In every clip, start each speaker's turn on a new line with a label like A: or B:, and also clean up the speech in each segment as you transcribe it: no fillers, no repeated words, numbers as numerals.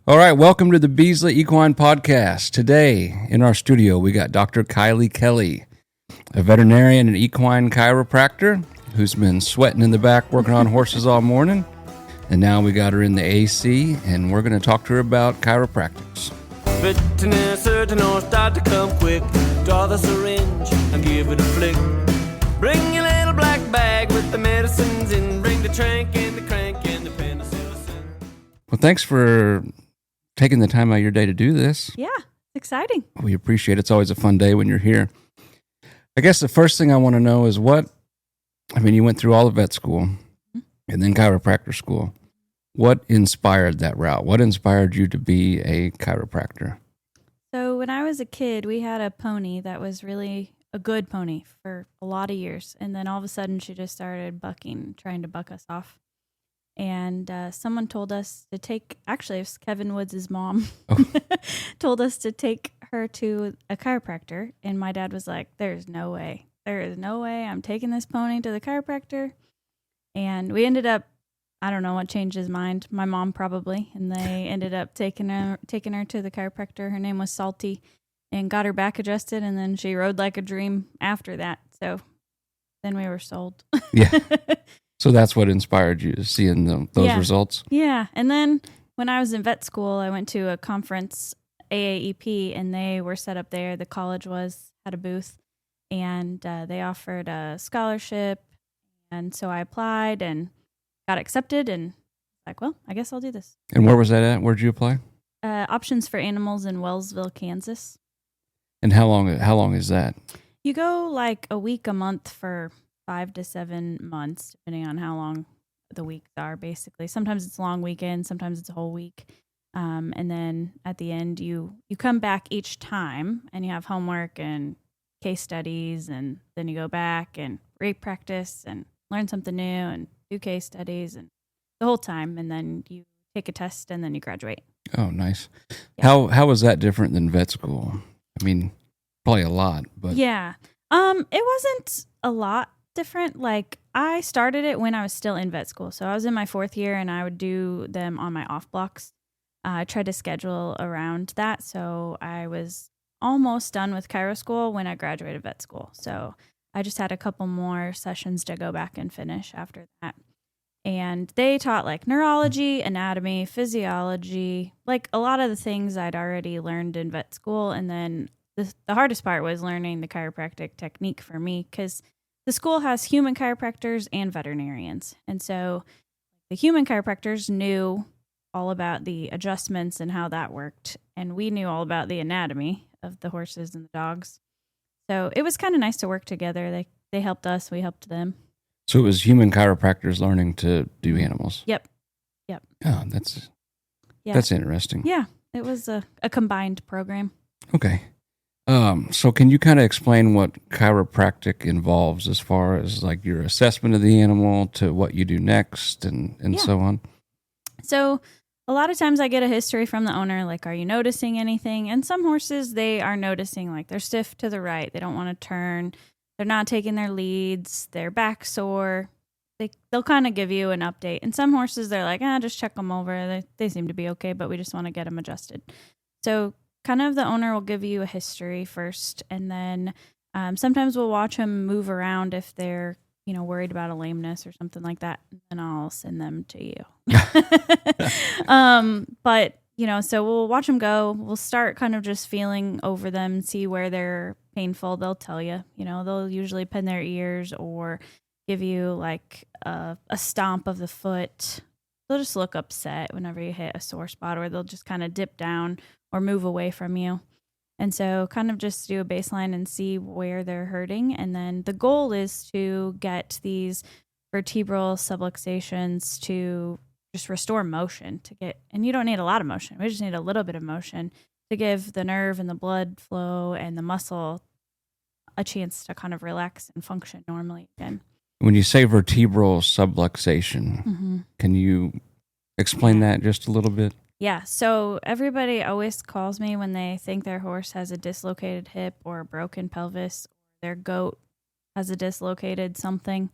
A: All right, welcome to the Beasley Equine Podcast. Today in our studio, we got Dr. Kiley Kelly, a veterinarian and equine chiropractor who's been sweating in the back working on horses all morning. And now we got her in the AC, and we're going to talk to her about chiropractics.
B: Veterinary surgeon or start to come quick. Draw the syringe and give it a flick. Bring your little black bag with the medicines in. Bring the trank and the crank and the penicillin.
A: Well, thanks for taking the time out of your day to do this.
C: Yeah, exciting.
A: We appreciate it. It's always a fun day when you're here. I guess the first thing I want to know is you went through all of vet school and then chiropractor school. What inspired that route? What inspired you to be a chiropractor?
C: So when I was a kid, we had a pony that was really a good pony for a lot of years. And then all of a sudden she just started bucking, trying to buck us off. And someone told us to actually it was Kevin Woods' mom, told us to take her to a chiropractor. And my dad was like, there is no way I'm taking this pony to the chiropractor. And we ended up, I don't know what changed his mind, my mom probably. And they ended up taking her to the chiropractor. Her name was Salty, and got her back adjusted. And then she rode like a dream after that. So then we were sold.
A: Yeah. So that's what inspired you, seeing those results?
C: Yeah. And then when I was in vet school, I went to a conference, AAEP, and they were set up there. The college had a booth, and they offered a scholarship. And so I applied and got accepted, and like, well, I guess I'll do this.
A: And where was that at? Where'd you apply?
C: Options for Animals in Wellsville, Kansas.
A: And how long is that?
C: You go like a week, a month for 5 to 7 months, depending on how long the weeks are, basically. Sometimes it's a long weekend, sometimes it's a whole week. And then at the end, you come back each time, and you have homework and case studies, and then you go back and re-practice and learn something new and do case studies and the whole time. And then you take a test, and then you graduate.
A: Oh, nice.
C: Yeah.
A: How was that different than vet school? I mean, probably a lot, but
C: Yeah. It wasn't a lot different. Like, I started it when I was still in vet school. So I was in my 4th year, and I would do them on my off blocks. I tried to schedule around that. So I was almost done with chiro school when I graduated vet school. So I just had a couple more sessions to go back and finish after that. And they taught like neurology, anatomy, physiology, like a lot of the things I'd already learned in vet school. And then the hardest part was learning the chiropractic technique for me, because the school has human chiropractors and veterinarians. And so the human chiropractors knew all about the adjustments and how that worked. And we knew all about the anatomy of the horses and the dogs. So it was kind of nice to work together. They helped us, we helped them.
A: So it was human chiropractors learning to do animals.
C: Yep.
A: Oh, that's interesting.
C: Yeah, it was a combined program.
A: Okay. So can you kind of explain what chiropractic involves as far as like your assessment of the animal to what you do next and so on?
C: So a lot of times I get a history from the owner, like, are you noticing anything? And some horses, they are noticing, like, they're stiff to the right. They don't want to turn. They're not taking their leads. Their back sore. They'll kind of give you an update. And some horses, they're like, just check them over. They seem to be okay, but we just want to get them adjusted. So kind of the owner will give you a history first, and then sometimes we'll watch them move around if they're, worried about a lameness or something like that, and I'll send them to you. But, so we'll watch them go. We'll start kind of just feeling over them, see where they're painful. They'll tell you, they'll usually pin their ears or give you like a stomp of the foot. They'll just look upset whenever you hit a sore spot, or they'll just kind of dip down or move away from you. And so kind of just do a baseline and see where they're hurting. And then the goal is to get these vertebral subluxations to just restore motion and you don't need a lot of motion. We just need a little bit of motion to give the nerve and the blood flow and the muscle a chance to kind of relax and function normally again.
A: When you say vertebral subluxation, can you explain that just a little bit?
C: Yeah, so everybody always calls me when they think their horse has a dislocated hip or a broken pelvis, or their goat has a dislocated something.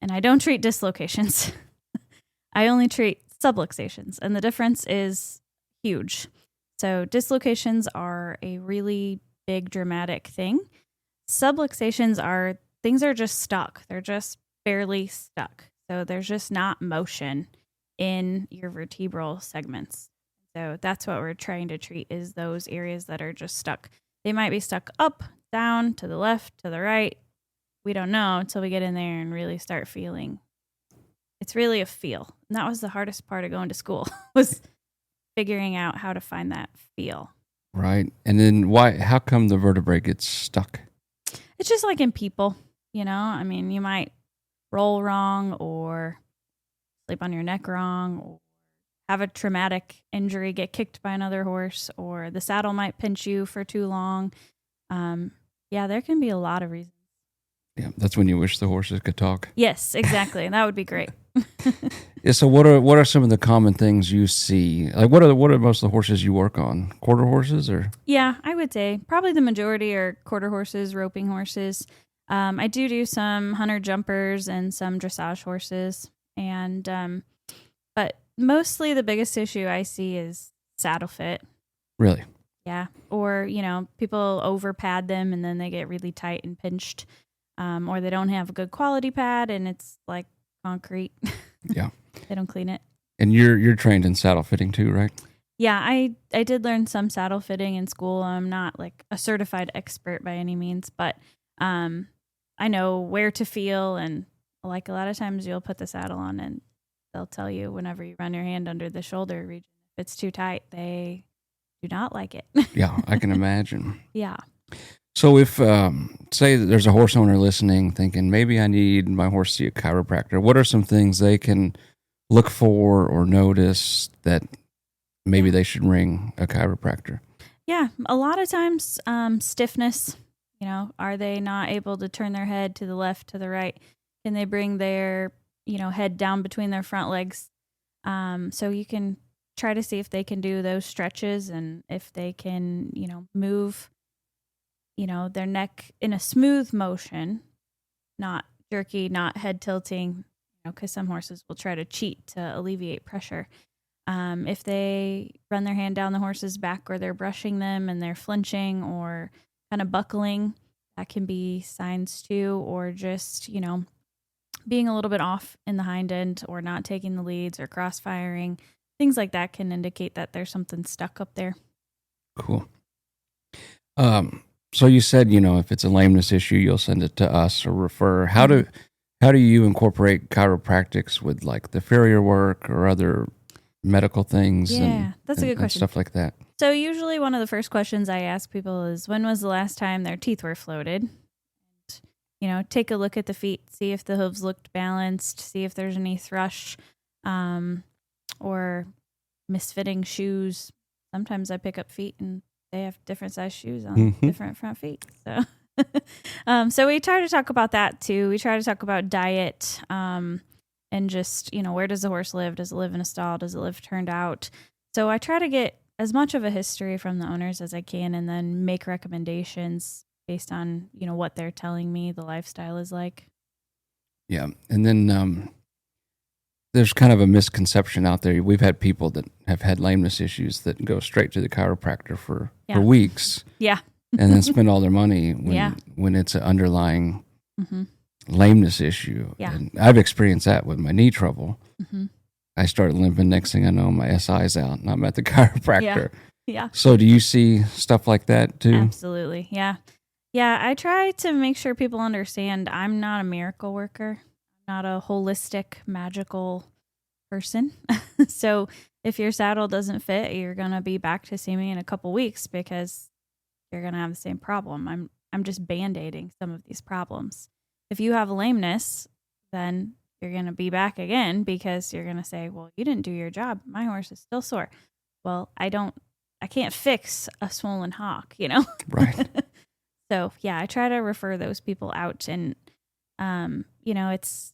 C: And I don't treat dislocations. I only treat subluxations. And the difference is huge. So dislocations are a really big dramatic thing. Subluxations are things are just stuck. They're just barely stuck. So there's just not motion in your vertebral segments. So that's what we're trying to treat, is those areas that are just stuck. They might be stuck up, down, to the left, to the right. We don't know until we get in there and really start feeling. It's really a feel. And that was the hardest part of going to school, was figuring out how to find that feel.
A: Right. And then how come the vertebrae gets stuck?
C: It's just like in people, you mean, you might roll wrong or sleep on your neck wrong or have a traumatic injury, get kicked by another horse, or the saddle might pinch you for too long. There can be a lot of reasons.
A: Yeah, that's when you wish the horses could talk.
C: Yes, exactly. That would be great.
A: Yeah. So what are some of the common things you see? Like what are most of the horses you work on? Quarter horses or?
C: Yeah, I would say probably the majority are quarter horses, roping horses. I do some hunter jumpers and some dressage horses, and but mostly the biggest issue I see is saddle fit.
A: Really?
C: Yeah, or people over pad them and then they get really tight and pinched, or they don't have a good quality pad and it's like concrete.
A: Yeah.
C: They don't clean it. And
A: you're trained in saddle fitting too, right?
C: Yeah, I did learn some saddle fitting in school. I'm not like a certified expert by any means, but I know where to feel, and like a lot of times you'll put the saddle on and they'll tell you whenever you run your hand under the shoulder region, if it's too tight, they do not like it.
A: Yeah, I can imagine.
C: Yeah.
A: So if, say that there's a horse owner listening thinking, maybe I need my horse to see a chiropractor, what are some things they can look for or notice that maybe they should ring a chiropractor? Yeah,
C: a lot of times stiffness, are they not able to turn their head to the left, to the right? Can they bring their, head down between their front legs? So you can try to see if they can do those stretches and if they can, move their neck in a smooth motion, not jerky, not head tilting, because some horses will try to cheat to alleviate pressure. If they run their hand down the horse's back or they're brushing them and they're flinching or kind of buckling, that can be signs too, or just, being a little bit off in the hind end or not taking the leads or cross-firing. Things like that can indicate that there's something stuck up there.
A: Cool. So you said, if it's a lameness issue, you'll send it to us or refer. How do you incorporate chiropractics with like the farrier work or other medical things?
C: Yeah, that's a good question.
A: Stuff like that.
C: So usually one of the first questions I ask people is, when was the last time their teeth were floated? Take a look at the feet, see if the hooves looked balanced, see if there's any thrush or misfitting shoes. Sometimes I pick up feet and they have different size shoes on different front feet. So, so we try to talk about that too. We try to talk about diet, and just, where does the horse live? Does it live in a stall? Does it live turned out? So I try to get as much of a history from the owners as I can and then make recommendations based on, what they're telling me the lifestyle is like.
A: Yeah. And then, there's kind of a misconception out there. We've had people that have had lameness issues that go straight to the chiropractor for weeks.
C: Yeah.
A: And then spend all their money when it's an underlying lameness issue.
C: Yeah.
A: And I've experienced that with my knee trouble.
C: Mm-hmm.
A: I started limping. Next thing I know, my SI's out and I'm at the chiropractor.
C: Yeah.
A: So do you see stuff like that too?
C: Absolutely. Yeah. Yeah. I try to make sure people understand I'm not a miracle worker. Not a holistic, magical person. So if your saddle doesn't fit, you're going to be back to see me in a couple weeks because you're going to have the same problem. I'm just band-aiding some of these problems. If you have a lameness, then you're going to be back again because you're going to say, well, you didn't do your job. My horse is still sore. Well, I can't fix a swollen hock,
A: Right.
C: So yeah, I try to refer those people out and, it's,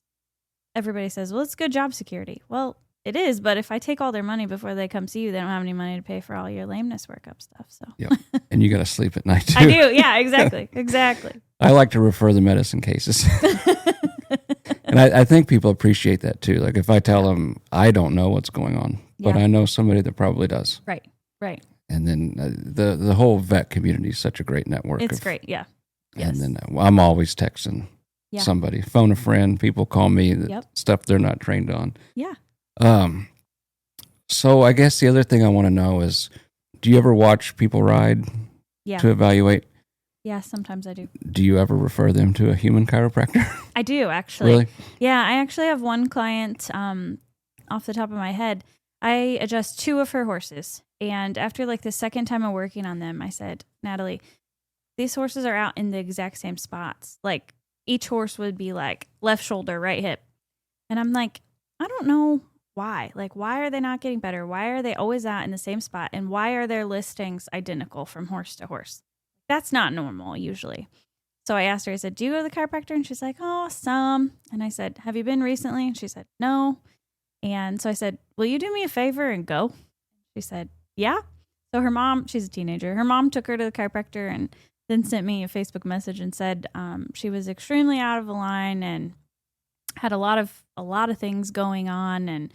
C: everybody says, well, it's good job security. Well, it is, but if I take all their money before they come see you, they don't have any money to pay for all your lameness workup stuff. So,
A: yep. And you got to sleep at night too.
C: I do. Yeah, exactly. Exactly.
A: I like to refer the medicine cases. And I think people appreciate that too. Like if I tell them I don't know what's going on, but I know somebody that probably does.
C: Right. Right.
A: And then the whole vet community is such a great network.
C: It's great. Yeah. Yes.
A: And then I'm always texting somebody, phone a friend. People call me stuff they're not trained on.
C: Yeah.
A: So I guess the other thing I want to know is, do you ever watch people ride to evaluate?
C: Yeah, sometimes I do.
A: Do you ever refer them to a human chiropractor?
C: I do, actually.
A: Really?
C: Yeah, I actually have one client off the top of my head. I adjust 2 of her horses. And after like the second time of working on them, I said, Natalie, these horses are out in the exact same spots. Like each horse would be like left shoulder, right hip. And I'm like, I don't know why. Like, why are they not getting better? Why are they always out in the same spot? And why are their listings identical from horse to horse? That's not normal usually. So I asked her, I said, do you go to the chiropractor? And she's like, oh, some. And I said, have you been recently? And she said, no. And so I said, will you do me a favor and go? She said, yeah. So her mom, she's a teenager. Her mom took her to the chiropractor and then sent me a Facebook message and said she was extremely out of line and had a lot of things going on. And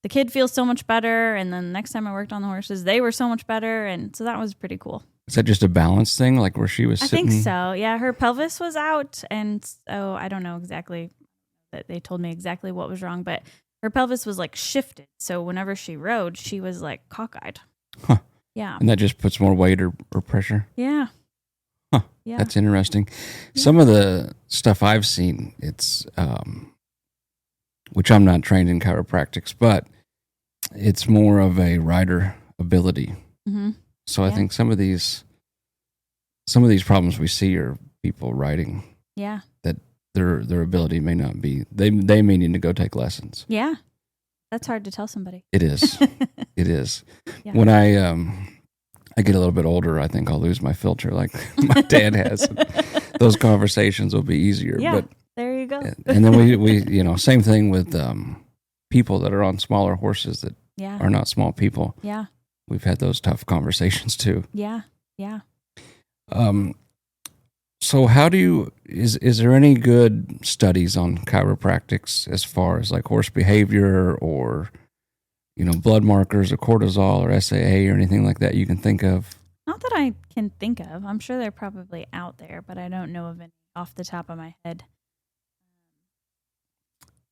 C: the kid feels so much better. And then the next time I worked on the horses, they were so much better. And so that was pretty cool.
A: Is that just a balance thing, like where she was sitting?
C: I think so. Yeah, her pelvis was out. And so I don't know exactly that they told me exactly what was wrong, but her pelvis was like shifted. So whenever she rode, she was like cockeyed.
A: Huh.
C: Yeah.
A: And that just puts more weight or pressure?
C: Yeah.
A: Huh.
C: Yeah.
A: That's interesting.
C: Yeah.
A: Some of the stuff I've seen, it's, which I'm not trained in chiropractics, but it's more of a rider ability.
C: Mm-hmm.
A: So I think some of these problems we see are people riding.
C: Yeah.
A: That their ability may not be. They may need to go take lessons.
C: Yeah. That's hard to tell somebody.
A: It is. It is.
C: Yeah.
A: When I get a little bit older, I think I'll lose my filter like my dad has. Those conversations will be easier.
C: Yeah.
A: But
C: there you go.
A: and then we same thing with people that are on smaller horses that are not small people.
C: Yeah.
A: We've had those tough conversations too.
C: Yeah. Yeah.
A: So is there any good studies on chiropractics as far as like horse behavior or, blood markers or cortisol or SAA or anything like that you can think of?
C: Not that I can think of. I'm sure they're probably out there, but I don't know of any off the top of my head.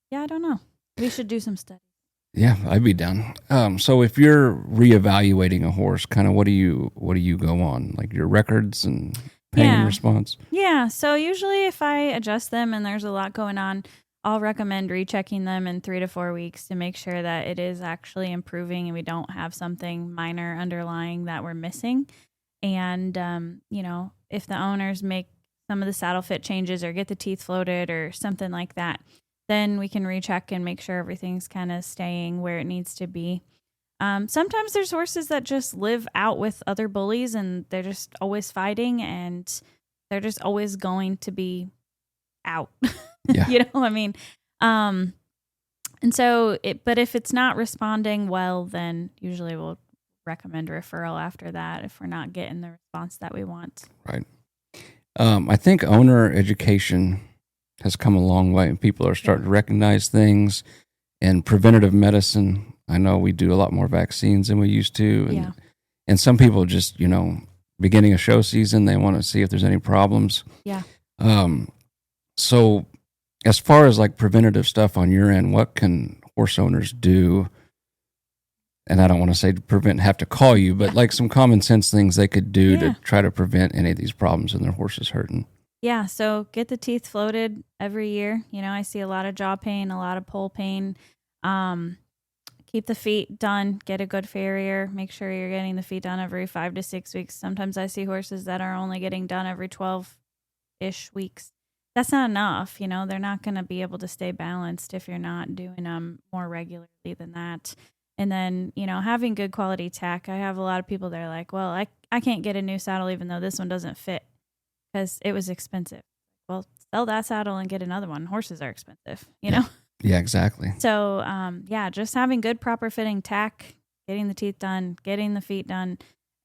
C: Yeah, I don't know. We should do some studies.
A: Yeah, I'd be down. So if you're reevaluating a horse, kind of what do you go on? Like your records and pain response? Yeah.
C: So usually if I adjust them and there's a lot going on, I'll recommend rechecking them in 3 to 4 weeks to make sure that it is actually improving and we don't have something minor underlying that we're missing. And, if the owners make some of the saddle fit changes or get the teeth floated or something like that, then we can recheck and make sure everything's kind of staying where it needs to be. Sometimes there's horses that just live out with other bullies and they're just always fighting and they're just always going to be out.
A: Yeah.
C: And so but if it's not responding well, then usually we'll recommend referral after that if we're not getting the response that we want.
A: Right. I think owner education has come a long way and people are starting to recognize things, and preventative medicine. I know we do a lot more vaccines than we used to. And some people just, beginning of show season, they want to see if there's any problems. Yeah. So as far as like preventative stuff on your end, what can horse owners do? And I don't want to say to have to call you, but like some common sense things they could do to try to prevent any of these problems and their horses hurting.
C: Yeah, so get the teeth floated every year. I see a lot of jaw pain, a lot of pole pain. Keep the feet done. Get a good farrier. Make sure you're getting the feet done every 5 to 6 weeks. Sometimes I see horses that are only getting done every 12-ish weeks. That's not enough. They're not going to be able to stay balanced if you're not doing them more regularly than that. And then, having good quality tack. I have a lot of people that are like, well, I can't get a new saddle even though this one doesn't fit because it was expensive. Well, sell that saddle and get another one. Horses are expensive, you know?
A: Yeah, exactly.
C: So, just having good, proper fitting tack, getting the teeth done, getting the feet done,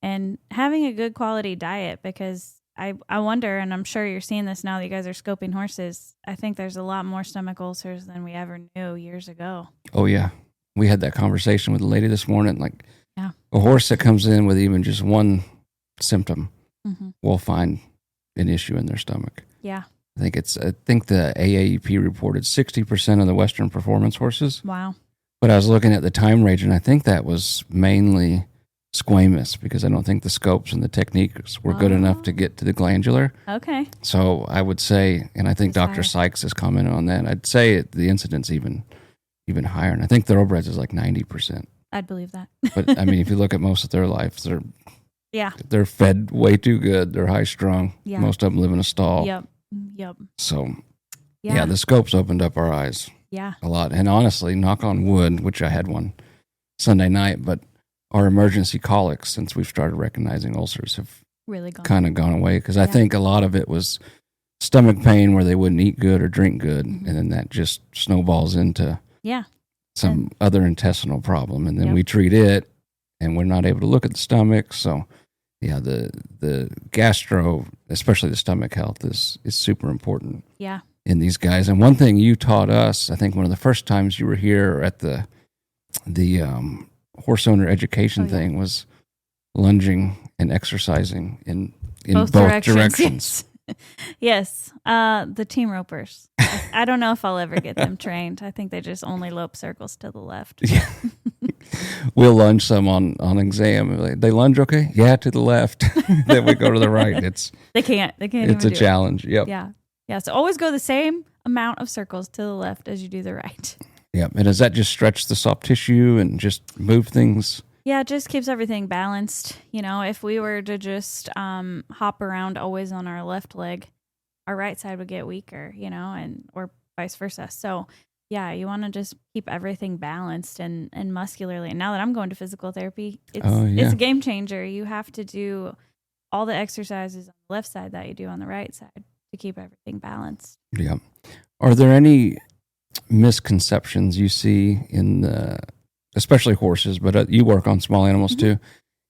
C: and having a good quality diet because I wonder, and I'm sure you're seeing this now that you guys are scoping horses, I think there's a lot more stomach ulcers than we ever knew years ago.
A: Oh, yeah. We had that conversation with a lady this morning. Like,
C: Yeah.
A: A horse that comes in with even just one symptom
C: Mm-hmm.
A: will find an issue in their stomach.
C: Yeah.
A: I think the AAEP reported 60% of the Western performance horses.
C: Wow.
A: But I was looking at the time range, and I think that was mainly squamous because I don't think the scopes and the techniques were good enough to get to the glandular.
C: Okay.
A: So I would say, and I think
C: It's
A: Dr.
C: higher.
A: Sykes has commented on that, I'd say the incidence even higher. And I think thoroughbreds is like 90%.
C: I'd believe that.
A: But I mean, if you look at most of their lives,
C: Yeah.
A: they're fed way too good. They're high strung.
C: Yeah.
A: Most of them live in a stall.
C: Yep.
A: So
C: Yeah.
A: yeah, the scopes opened up our eyes
C: Yeah.
A: a lot. And honestly, knock on wood, which I had one Sunday night, but our emergency colics, since we've started recognizing ulcers, have
C: Really gone.
A: kind of gone away because I
C: Yeah.
A: think a lot of it was stomach pain where they wouldn't eat good or drink good,
C: Mhm.
A: and then that just snowballs into
C: Yeah.
A: some other intestinal problem, and then
C: Yep.
A: we treat it, and we're not able to look at the stomach. So, yeah, the gastro, especially the stomach health, is super important
C: Yeah.
A: in these guys. And one thing you taught us, I think one of the first times you were here at the horse owner education
C: Oh, yeah.
A: thing was lunging and exercising in both
C: directions.
A: directions.
C: Yes. The team ropers. I don't know if I'll ever get them trained. I think they just only lope circles to the left.
A: Yeah. We'll lunge some on exam. Like, they lunge okay? Yeah, to the left. Then we go to the right.
C: They can't. They can't.
A: It's
C: even
A: a
C: do
A: challenge.
C: It.
A: Yep.
C: Yeah. So always go the same amount of circles to the left as you do the right.
A: Yep. And does that just stretch the soft tissue and just move things?
C: Yeah, it just keeps everything balanced. If we were to just hop around always on our left leg, our right side would get weaker, and or vice versa. So yeah, you want to just keep everything balanced and muscularly. And now that I'm going to physical therapy, it's a game changer. You have to do all the exercises on the left side that you do on the right side to keep everything balanced.
A: Yeah. Are there any misconceptions you see in especially horses, but you work on small animals too?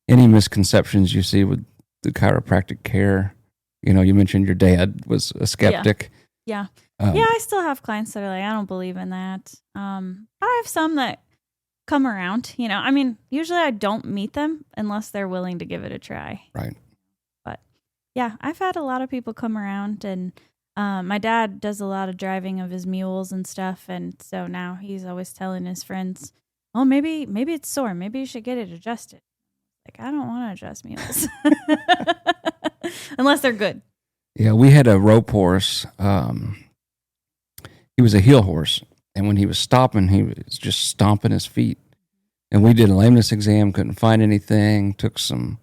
A: Any misconceptions you see with the chiropractic care? You mentioned your dad was a skeptic.
C: Yeah. I still have clients that are like, I don't believe in that. I have some that come around, usually I don't meet them unless they're willing to give it a try.
A: Right.
C: But yeah, I've had a lot of people come around, and my dad does a lot of driving of his mules and stuff. And so now he's always telling his friends, oh, maybe it's sore. Maybe you should get it adjusted. Like, I don't want to adjust mules unless they're good.
A: Yeah, we had a rope horse. He was a heel horse, and when he was stopping, he was just stomping his feet. And we did a lameness exam, couldn't find anything. Took some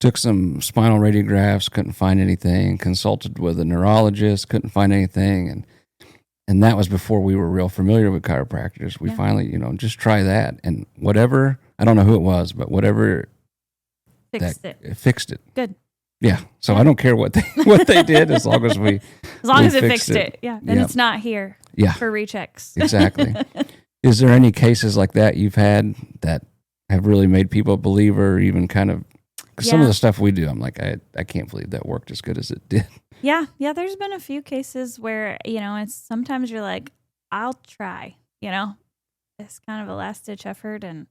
A: spinal radiographs, couldn't find anything. Consulted with a neurologist, couldn't find anything. And that was before we were real familiar with chiropractors. We finally, just try that, and whatever. I don't know who it was, but whatever fixed it.
C: Good.
A: Yeah. So I don't care what they did as long as we
C: it fixed it. Yeah. Then it's not here for rechecks.
A: Exactly. Is there any cases like that you've had that have really made people a believer, or even kind of, cause some of the stuff we do, I'm like, I can't believe that worked as good as it did.
C: Yeah. There's been a few cases where, it's sometimes you're like, I'll try, it's kind of a last ditch effort. And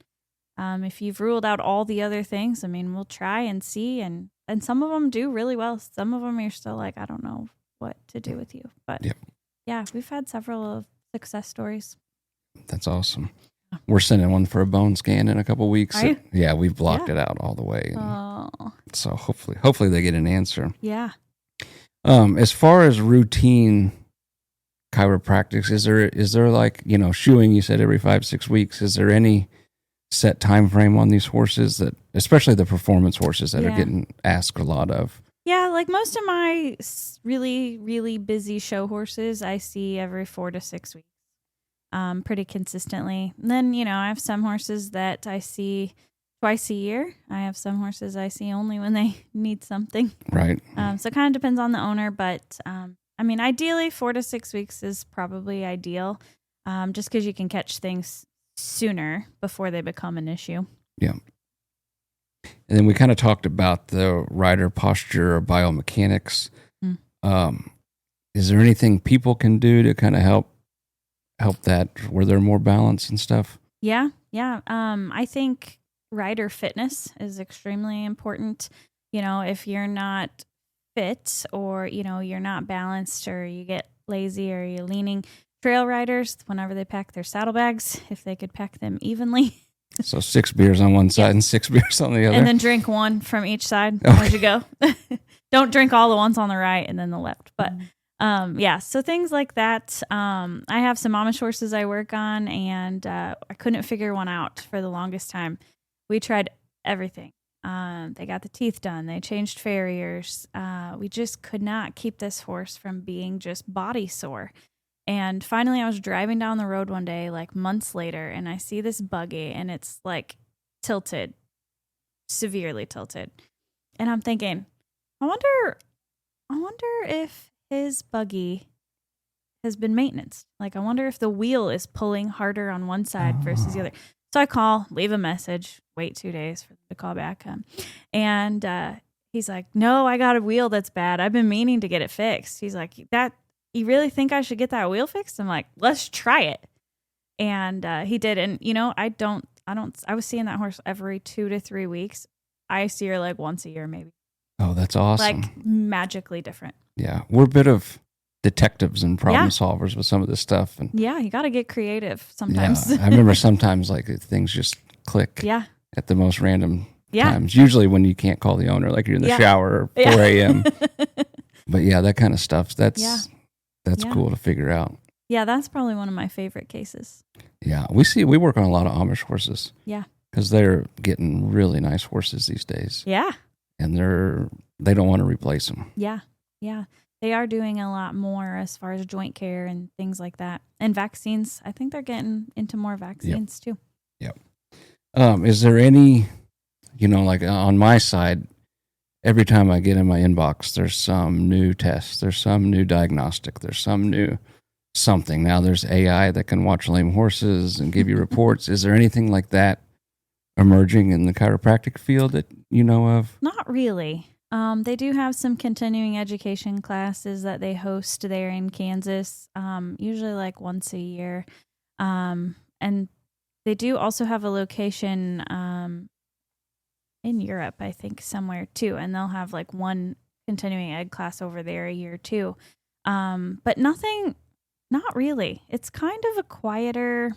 C: if you've ruled out all the other things, we'll try and see. And some of them do really well. Some of them you're still like, I don't know what to do with you. But yeah, we've had several success stories.
A: That's awesome. We're sending one for a bone scan in a couple weeks.
C: Are you?
A: Yeah, we've blocked it out all the way.
C: Oh.
A: So hopefully they get an answer.
C: Yeah.
A: As far as routine chiropractics, is there like, shoeing, you said every 5-6 weeks, is there any set time frame on these horses, that especially the performance horses that are getting asked a lot of?
C: Yeah, like most of my really, really busy show horses, I see every 4 to 6 weeks, pretty consistently. And then, I have some horses that I see twice a year. I have some horses I see only when they need something.
A: Right.
C: So it kind of depends on the owner, but ideally 4 to 6 weeks is probably ideal, just because you can catch things sooner before they become an issue.
A: Yeah. And then we kind of talked about the rider posture or biomechanics. Is there anything people can do to kind of help that, where they're more balanced and stuff?
C: Yeah. I think rider fitness is extremely important. If you're not fit or, you're not balanced or you get lazy or you're leaning, trail riders, whenever they pack their saddlebags, if they could pack them evenly.
A: So 6 beers on one side and 6 beers on the other.
C: And then drink one from each side as you go. Don't drink all the ones on the right and then the left. But so things like that. I have some Amish horses I work on, and I couldn't figure one out for the longest time. We tried everything. They got the teeth done. They changed farriers. We just could not keep this horse from being just body sore. And finally, I was driving down the road one day, like months later, and I see this buggy, and it's like tilted, severely tilted. And I'm thinking, I wonder if his buggy has been maintained. Like, I wonder if the wheel is pulling harder on one side versus the other. So I call, leave a message, wait 2 days for them to call back. And he's like, no, I got a wheel that's bad. I've been meaning to get it fixed. He's like, you really think I should get that wheel fixed? I'm like, let's try it. And he did. And, I was seeing that horse every 2 to 3 weeks. I see her like once a year, maybe.
A: Oh, that's awesome.
C: Like magically different.
A: Yeah. We're a bit of detectives and problem solvers with some of this stuff. And
C: yeah, you got to get creative sometimes.
A: Yeah, I remember sometimes like things just click at the most random times. Usually when you can't call the owner, like you're in the shower or 4 a.m. But yeah, that kind of stuff, that's cool to figure out.
C: Yeah, that's probably one of my favorite cases.
A: Yeah, we work on a lot of Amish horses.
C: Yeah.
A: Because they're getting really nice horses these days.
C: Yeah.
A: And they don't want to replace them.
C: Yeah. Yeah. They are doing a lot more as far as joint care and things like that. And vaccines. I think they're getting into more vaccines too.
A: Yep. Is there any, like on my side, every time I get in my inbox, there's some new test, there's some new diagnostic, there's some new something. Now there's AI that can watch lame horses and give you reports. Is there anything like that emerging in the chiropractic field that you know of?
C: Not really. They do have some continuing education classes that they host there in Kansas, usually like once a year. And they do also have a location in Europe, I think, somewhere too. And they'll have like one continuing ed class over there a year too. But nothing, not really. It's kind of a quieter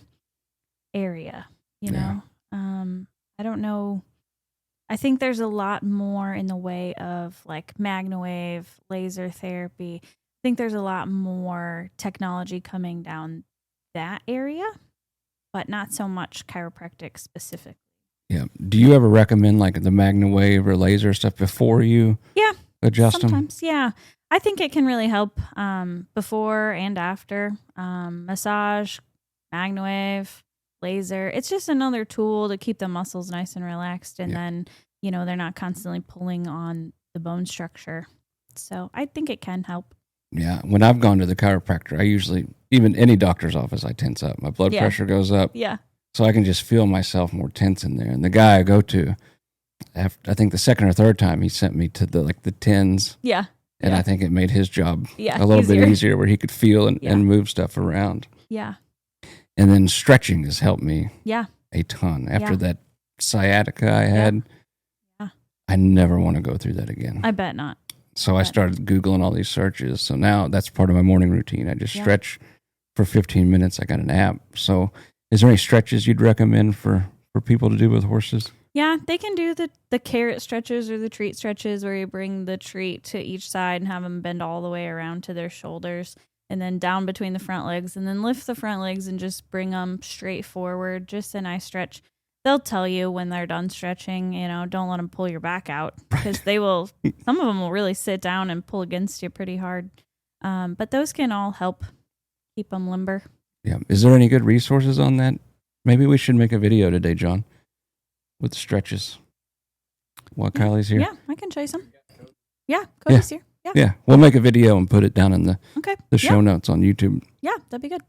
C: area, you know? I don't know. I think there's a lot more in the way of like MagnaWave, laser therapy. I think there's a lot more technology coming down that area, but not so much chiropractic specifically.
A: Yeah. Do you ever recommend like the MagnaWave or laser stuff before you adjust
C: sometimes, them? Yeah. I think it can really help before and after. Massage, MagnaWave, laser. It's just another tool to keep the muscles nice and relaxed. And then, they're not constantly pulling on the bone structure. So I think it can help.
A: Yeah. When I've gone to the chiropractor, I usually, even any doctor's office, I tense up. My blood pressure goes up.
C: Yeah.
A: So I can just feel myself more tense in there. And the guy I go to, after, I think the second or third time, he sent me to the 10s.
C: Yeah.
A: And I think it made his job
C: a
A: little bit easier where he could feel and move stuff around.
C: Yeah.
A: And then stretching has helped me
C: a
A: ton. After that sciatica I had, I never want to go through that again.
C: I bet not.
A: So I started Googling all these searches. So now that's part of my morning routine. I just stretch for 15 minutes. I got an app. So is there any stretches you'd recommend for people to do with horses?
C: Yeah, they can do the carrot stretches or the treat stretches where you bring the treat to each side and have them bend all the way around to their shoulders and then down between the front legs and then lift the front legs and just bring them straight forward. Just a nice stretch. They'll tell you when they're done stretching, don't let them pull your back out because they will, some of them will really sit down and pull against you pretty hard. But those can all help keep them limber.
A: Yeah. Is there any good resources on that? Maybe we should make a video today, John, with the stretches while Kylie's here.
C: Yeah, I can show you some. Yeah, Cody's here.
A: Yeah, we'll make a video and put it down in the show notes on YouTube.
C: Yeah, that'd be good.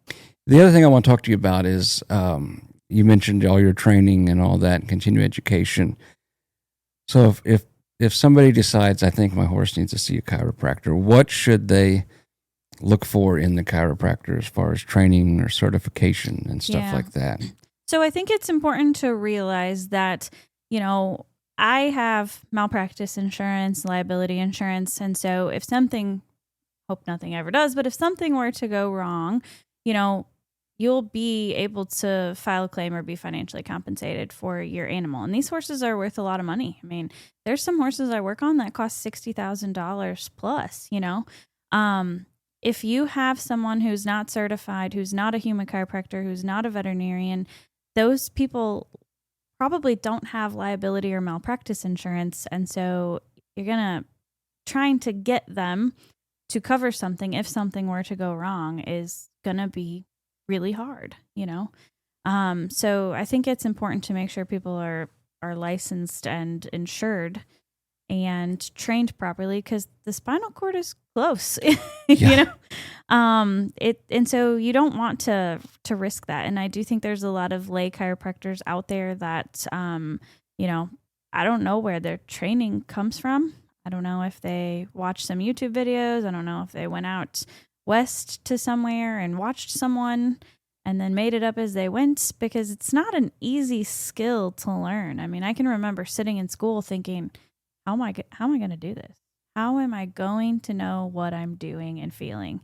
A: The other thing I want to talk to you about is you mentioned all your training and all that and continuing education. So if somebody decides, I think my horse needs to see a chiropractor, what should they look for in the chiropractor as far as training or certification and stuff like that?
C: So I think it's important to realize that I have malpractice insurance, liability insurance. And so if something, hope nothing ever does, but if something were to go wrong, you'll be able to file a claim or be financially compensated for your animal. And these horses are worth a lot of money. I mean, there's some horses I work on that cost $60,000 plus, if you have someone who's not certified, who's not a human chiropractor, who's not a veterinarian, those people probably don't have liability or malpractice insurance. And so you're trying to get them to cover something if something were to go wrong is going to be really hard, So I think it's important to make sure people are licensed and insured and trained properly, because the spinal cord is close, and so you don't want to risk that. And I do think there's a lot of lay chiropractors out there that, I don't know where their training comes from. I don't know if they watched some YouTube videos. I don't know if they went out west to somewhere and watched someone and then made it up as they went, because it's not an easy skill to learn. I mean, I can remember sitting in school thinking, how am I going to do this? How am I going to know what I'm doing and feeling?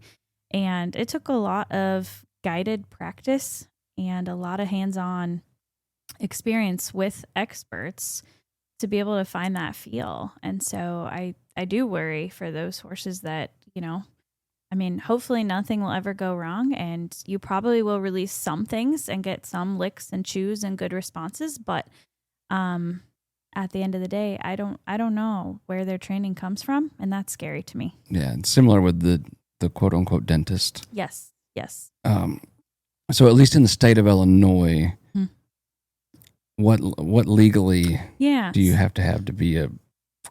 C: And it took a lot of guided practice and a lot of hands-on experience with experts to be able to find that feel. And so I do worry for those horses that, hopefully nothing will ever go wrong, and you probably will release some things and get some licks and chews and good responses. But at the end of the day, I don't know where their training comes from, and that's scary to me.
A: Yeah, it's similar with the quote unquote dentist.
C: Yes.
A: So at least in the state of Illinois, what legally do you have to be a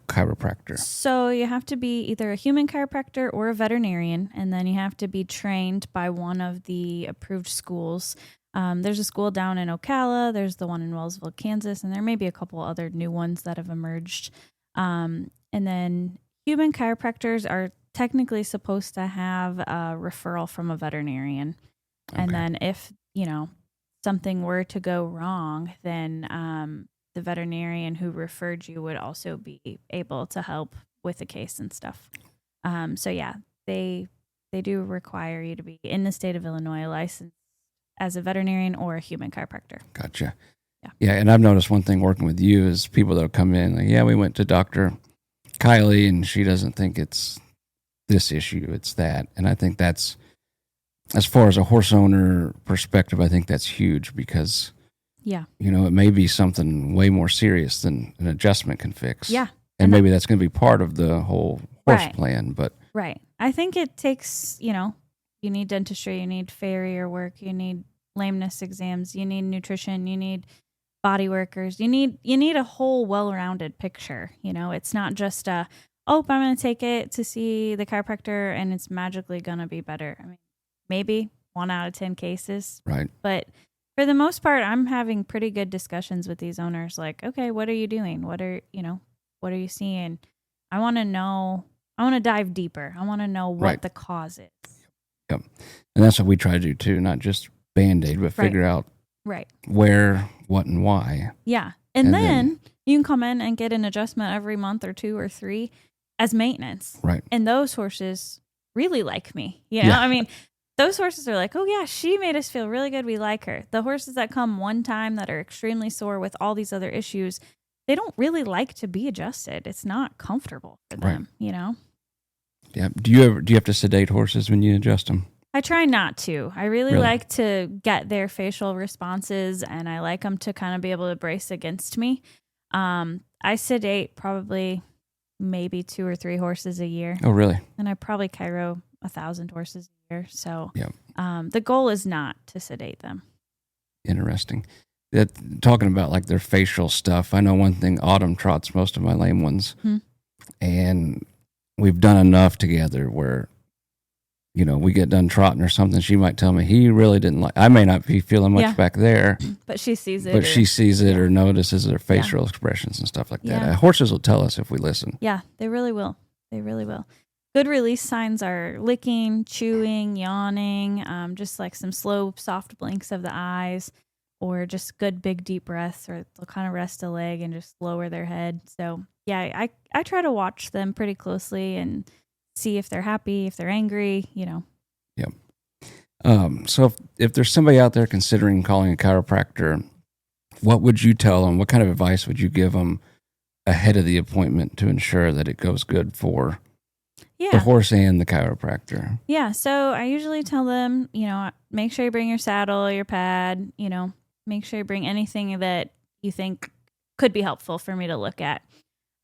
A: chiropractor?
C: So you have to be either a human chiropractor or a veterinarian, and then you have to be trained by one of the approved schools. There's a school down in Ocala, there's the one in Wellsville, Kansas, and there may be a couple other new ones that have emerged. And then human chiropractors are technically supposed to have a referral from a veterinarian. Okay. And then if, something were to go wrong, then the veterinarian who referred you would also be able to help with the case and stuff. So yeah, they do require you to be in the state of Illinois licensed as a veterinarian or a human chiropractor.
A: Gotcha. Yeah, and I've noticed one thing working with you is people that'll come in like, we went to Dr. Kiley and she doesn't think it's this issue, it's that. And I think that's, as far as a horse owner perspective, I think that's huge because, it may be something way more serious than an adjustment can fix.
C: Yeah.
A: And maybe that's going to be part of the whole horse plan. But
C: right. I think it takes, you need dentistry, you need farrier work, you need lameness exams, you need nutrition, you need body workers, you need a whole well-rounded picture. It's not just I'm going to take it to see the chiropractor and it's magically going to be better. I mean, maybe 1 out of 10 cases.
A: Right.
C: But for the most part, I'm having pretty good discussions with these owners. Like, okay, what are you doing? What are you seeing? I want to know. I want to dive deeper. I want to know what the cause is.
A: Yep. And that's what we try to do too, not just Band-Aid, but figure out where, what, and why.
C: Yeah. And then you can come in and get an adjustment every month or 2 or 3 as maintenance.
A: Right.
C: And those horses really like me. I mean, those horses are like, oh yeah, she made us feel really good. We like her. The horses that come one time that are extremely sore with all these other issues, they don't really like to be adjusted. It's not comfortable for them, Yeah.
A: Do you have to sedate horses when you adjust them?
C: I try not to. I really like to get their facial responses, and I like them to kind of be able to brace against me. I sedate probably maybe 2 or 3 horses a year.
A: Oh, really?
C: And I probably chiro 1,000 horses a year. So the goal is not to sedate them.
A: Interesting. Talking about like their facial stuff, I know one thing, Autumn trots most of my lame ones. And we've done enough together where, we get done trotting or something. She might tell me he really didn't like. I may not be feeling much back there,
C: but she sees it.
A: But she sees it or notices their facial expressions and stuff like that. Horses will tell us if we listen.
C: Yeah, they really will. They really will. Good release signs are licking, chewing, yawning, just like some slow, soft blinks of the eyes, or just good big deep breaths, or they'll kind of rest a leg and just lower their head. So yeah, I try to watch them pretty closely and see if they're happy, if they're angry,
A: Yep. So if there's somebody out there considering calling a chiropractor, what would you tell them? What kind of advice would you give them ahead of the appointment to ensure that it goes good for the horse and the chiropractor?
C: Yeah. So I usually tell them, make sure you bring your saddle, your pad, make sure you bring anything that you think could be helpful for me to look at.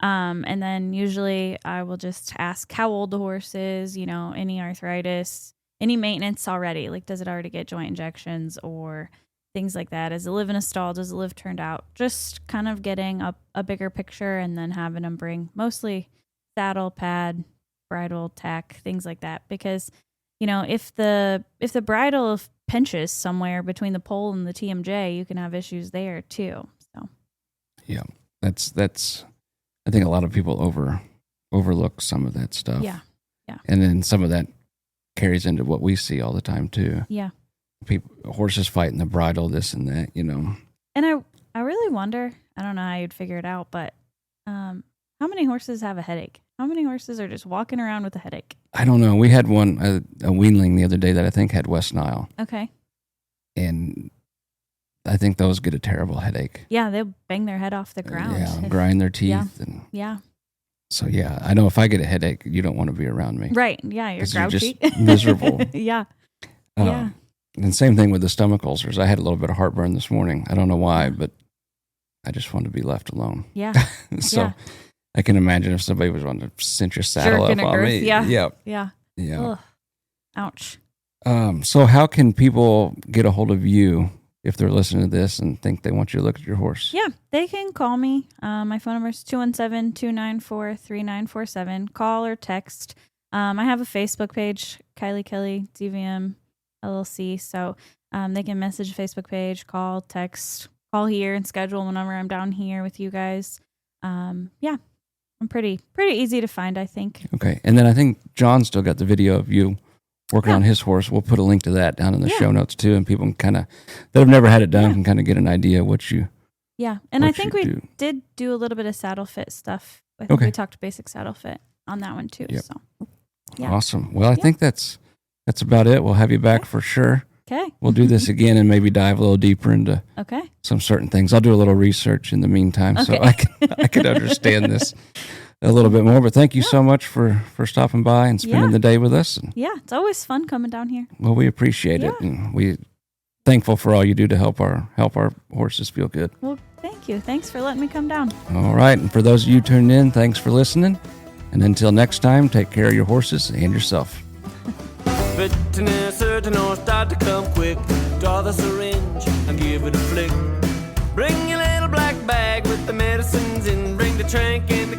C: And then usually I will just ask how old the horse is, any arthritis, any maintenance already. Like, does it already get joint injections or things like that? Does it live in a stall? Does it live turned out? Just kind of getting a bigger picture and then having them bring mostly saddle, pad, bridle, tack, things like that. Because, if the bridle pinches somewhere between the pole and the TMJ, you can have issues there too. So,
A: yeah, that's. I think a lot of people overlook some of that stuff.
C: Yeah.
A: And then some of that carries into what we see all the time too.
C: Yeah.
A: Horses fighting the bridle, this and that,
C: And I really wonder, I don't know how you'd figure it out, but how many horses have a headache? How many horses are just walking around with a headache?
A: I don't know. We had one, a weanling the other day that I think had West Nile.
C: Okay.
A: And I think those get a terrible headache.
C: Yeah, they'll bang their head off the ground.
A: Yeah, grind their teeth.
C: Yeah.
A: So, yeah, I know if I get a headache, you don't want to be around me.
C: Right. Yeah, you're grouchy.
A: You're just miserable.
C: Yeah.
A: And same thing with the stomach ulcers. I had a little bit of heartburn this morning. I don't know why, but I just wanted to be left alone.
C: Yeah.
A: So I can imagine if somebody was wanting to cinch a saddle up on me.
C: Yeah.
A: Yeah.
C: Ugh. Ouch.
A: So how can people get a hold of you if they're listening to this and think they want you to look at your horse?
C: Yeah, they can call me. My phone number is 217-294-3947. Call or text. I have a Facebook page, Kiley Kelly, DVM LLC. So they can message a Facebook page, call, text, call here and schedule whenever I'm down here with you guys. I'm pretty easy to find, I think.
A: Okay. And then I think John still got the video of you working on his horse. We'll put a link to that down in the show notes too, and people can that have never had it done can kind of get an idea what you.
C: Yeah, and I think we did do a little bit of saddle fit stuff. I think we talked basic saddle fit on that one too.
A: Yep.
C: So, yeah.
A: Awesome. Well, I think that's about it. We'll have you back for sure.
C: Okay.
A: We'll do this again and maybe dive a little deeper into some certain things. I'll do a little research in the meantime so I can understand this a little bit more. But thank you so much for stopping by and spending the day with us. And,
C: it's always fun coming down here.
A: Well, we appreciate it, and we thankful for all you do to help our horses feel good.
C: Well, thank you. Thanks for letting me come down.
A: All right, and for those of you tuned in, thanks for listening. And until next time, take care of your horses and yourself.
B: Veterinary surgeon or start to come quick. Draw the syringe and give it a flick. Bring your little black bag with the medicines in. Bring the trank and the